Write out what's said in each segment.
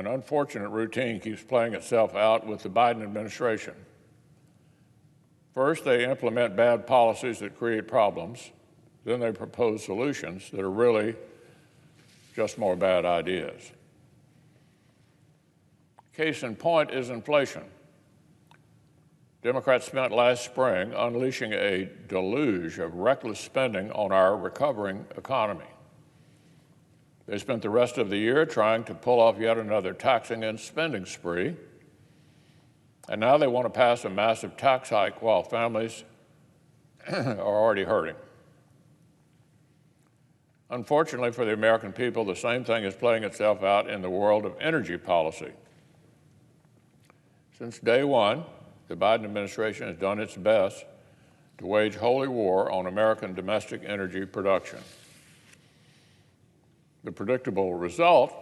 an unfortunate routine keeps playing itself out with the Biden administration. First, they implement bad policies that create problems. Then they propose solutions that are really just more bad ideas. Case in point is inflation. Democrats spent last spring unleashing a deluge of reckless spending on our recovering economy. They spent the rest of the year trying to pull off yet another taxing and spending spree. And now they want to pass a massive tax hike while families are already hurting. Unfortunately for the American people, the same thing is playing itself out in the world of energy policy. Since day one, the Biden administration has done its best to wage holy war on American domestic energy production. The predictable result,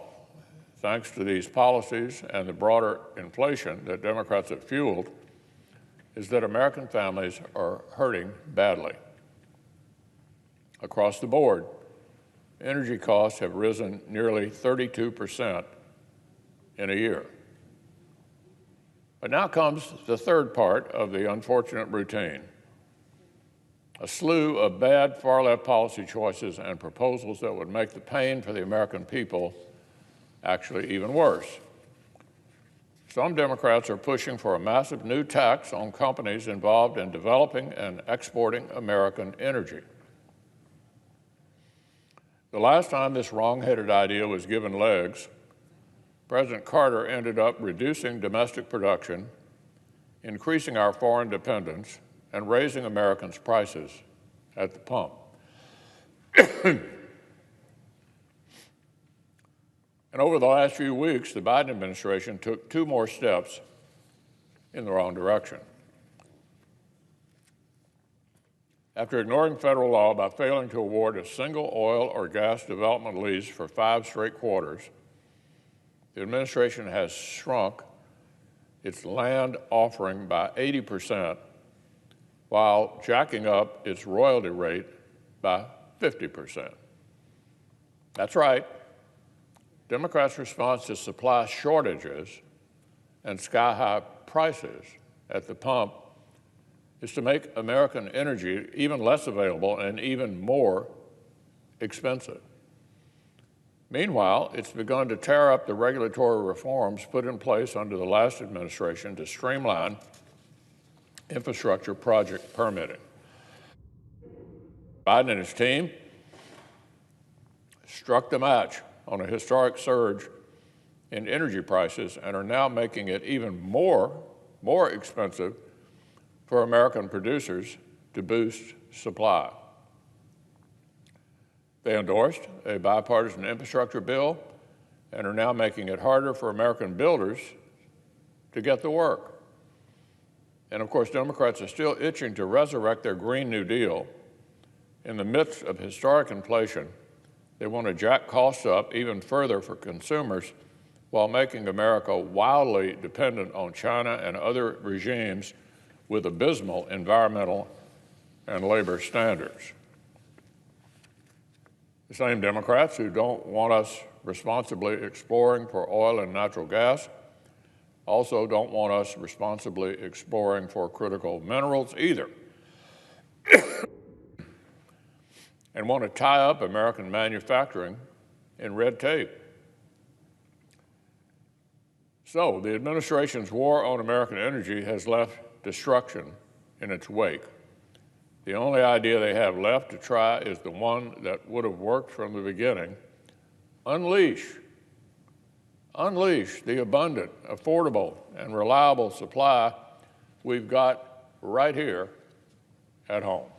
thanks to these policies and the broader inflation that Democrats have fueled, is that American families are hurting badly. Across the board, energy costs have risen nearly 32% in a year. But now comes the third part of the unfortunate routine. A slew of bad far-left policy choices and proposals that would make the pain for the American people actually even worse. Some Democrats are pushing for a massive new tax on companies involved in developing and exporting American energy. The last time this wrong-headed idea was given legs, President Carter ended up reducing domestic production, increasing our foreign dependence, and raising Americans' prices at the pump. And over the last few weeks, the Biden administration took two more steps in the wrong direction. After ignoring federal law by failing to award a single oil or gas development lease for 5 straight quarters, the administration has shrunk its land offering by 80%, while jacking up its royalty rate by 50%. That's right. Democrats' response to supply shortages and sky-high prices at the pump is to make American energy even less available and even more expensive. Meanwhile, it's begun to tear up the regulatory reforms put in place under the last administration to streamline infrastructure project permitting. Biden and his team struck the match on a historic surge in energy prices and are now making it even more expensive for American producers to boost supply. They endorsed a bipartisan infrastructure bill and are now making it harder for American builders to get the work. And of course, Democrats are still itching to resurrect their Green New Deal. In the midst of historic inflation, they want to jack costs up even further for consumers while making America wildly dependent on China and other regimes with abysmal environmental and labor standards. The same Democrats who don't want us responsibly exploring for oil and natural gas also don't want us responsibly exploring for critical minerals either, and want to tie up American manufacturing in red tape. So the administration's war on American energy has left destruction in its wake. The only idea they have left to try is the one that would have worked from the beginning. Unleash the abundant, affordable, and reliable supply we've got right here at home.